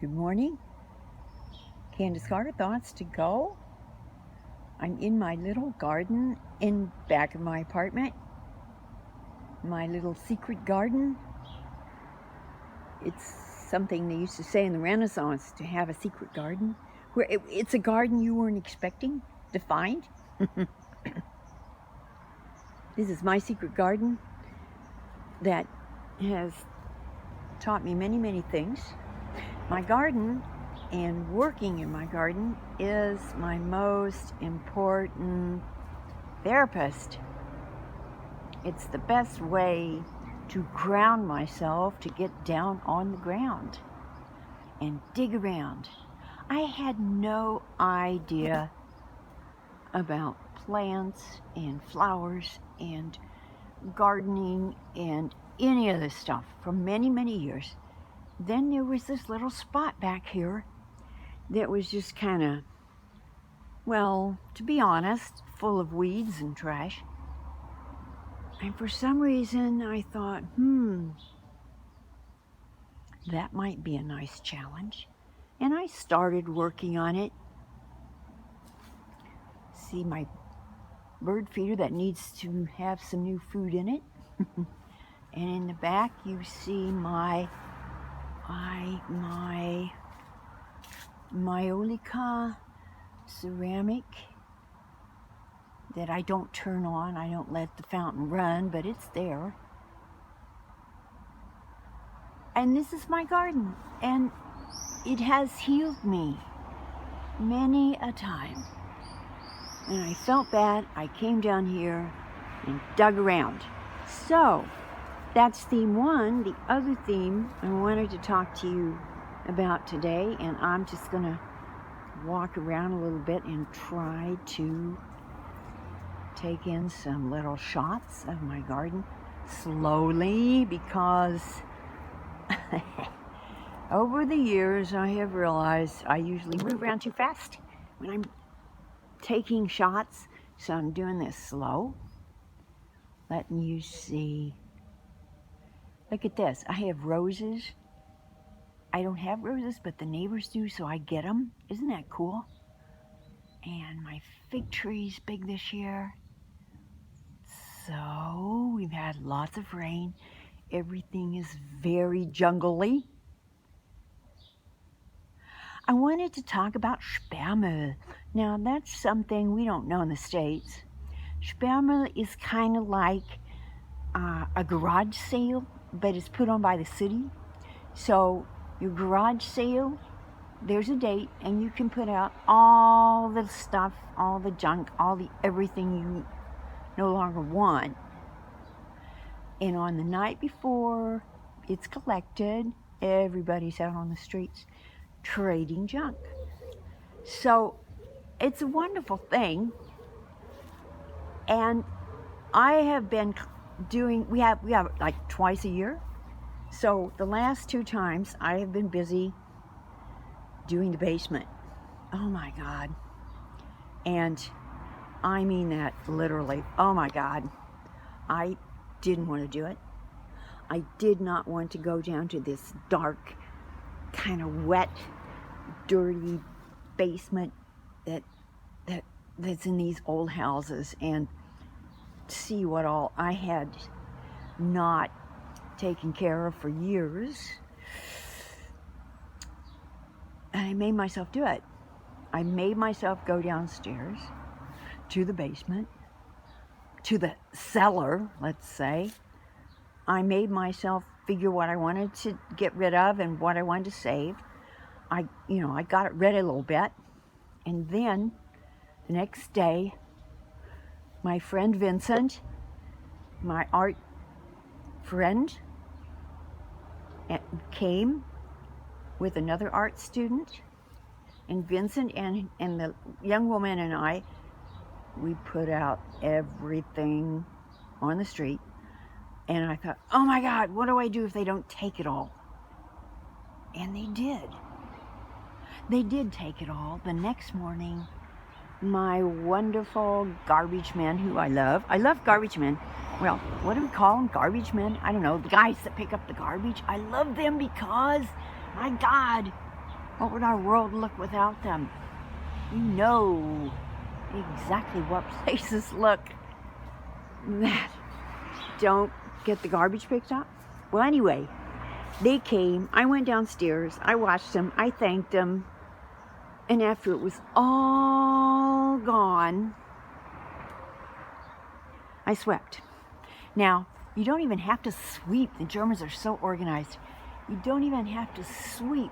Good morning. Candace Carter, thoughts to go. I'm in my little garden in back of my apartment. My little secret garden. It's something they used to say in the Renaissance, to have a secret garden, where it's a garden you weren't expecting to find. This is my secret garden that has taught me many, many things. My garden and working in my garden is my most important therapist. It's the best way to ground myself, to get down on the ground and dig around. I had no idea about plants and flowers and gardening and any of this stuff for many, many years. Then there was this little spot back here that was just kind of, well, to be honest, full of weeds and trash. And for some reason I thought, that might be a nice challenge. And I started working on it. See my bird feeder that needs to have some new food in it. And in the back you see my Maiolica ceramic that I don't turn on. I don't let the fountain run, but it's there. And this is my garden, and it has healed me many a time. When I felt bad, I came down here and dug around. So that's theme one. The other theme I wanted to talk to you about today, and I'm just gonna walk around a little bit and try to take in some little shots of my garden slowly, because over the years I have realized I usually move around too fast when I'm taking shots, so I'm doing this slow, letting you see. Look at this. I have roses. I don't have roses, but the neighbors do, so I get them. Isn't that cool? And my fig tree's big this year. So we've had lots of rain. Everything is very jungly. I wanted to talk about Sperrmüll. Now that's something we don't know in the States. Sperrmüll is kind of like a garage sale, but it's put on by the city. So your garage sale, there's a date, and you can put out all the stuff, all the junk, everything you no longer want. And on the night before it's collected, everybody's out on the streets trading junk. So it's a wonderful thing. And I have been doing, we have like twice a year. So the last 2 times I have been busy doing the basement. Oh my God. And I mean that literally. Oh my God. I didn't want to do it. I did not want to go down to this dark, kind of wet, dirty basement that's in these old houses, and see what all I had not taken care of for years. And I made myself do it. I made myself go downstairs to the basement, to the cellar, let's say. I made myself figure what I wanted to get rid of and what I wanted to save. I got it ready a little bit. And then the next day, my friend Vincent, my art friend, came with another art student. And Vincent and the young woman and I, we put out everything on the street. And I thought, oh my God, what do I do if they don't take it all? And they did. They did take it all. The next morning, my wonderful garbage men, who I love garbage men. Well, what do we call them? Garbage men? I don't know. The guys that pick up the garbage. I love them because, my God, What would our world look without them? You know exactly what places look that don't get the garbage picked up. Well, anyway, they came. I went downstairs. I watched them. I thanked them. And after it was all gone, I swept. Now, you don't even have to sweep. The Germans are so organized. You don't even have to sweep.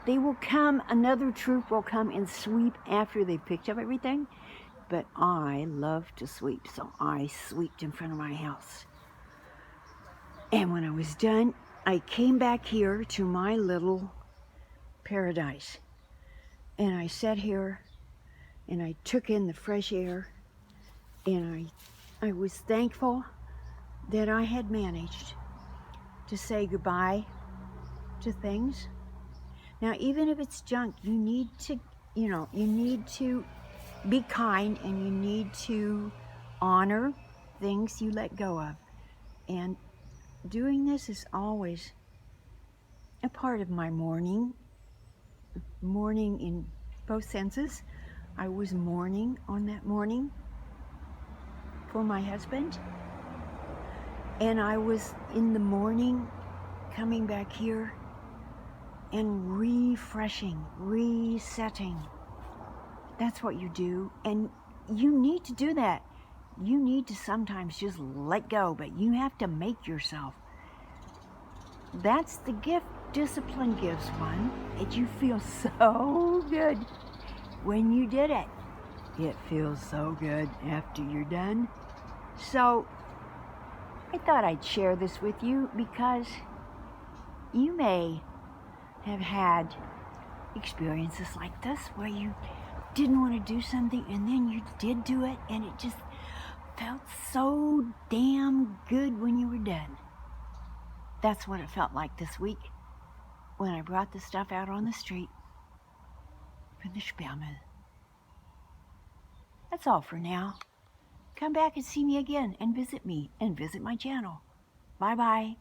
They will come, another troop will come and sweep after they've picked up everything. But I love to sweep, so I swept in front of my house. And when I was done, I came back here to my little paradise. And I sat here and I took in the fresh air, and I was thankful that I had managed to say goodbye to things. Now, even if it's junk, you need to, you need to be kind, and you need to honor things you let go of. And doing this is always a part of my mourning in both senses. I was mourning on that morning for my husband, and I was in the morning coming back here and refreshing, resetting. That's what you do, and you need to do that. You need to sometimes just let go, but you have to make yourself. That's the gift discipline gives one, and you feel so good when you did it. It feels so good after you're done. So I thought I'd share this with you because you may have had experiences like this where you didn't want to do something and then you did do it, and it just felt so damn good when you were done. That's what it felt like this week when I brought the stuff out on the street for the Sperrmüll. That's all for now. Come back and see me again and visit me and visit my channel. Bye-bye.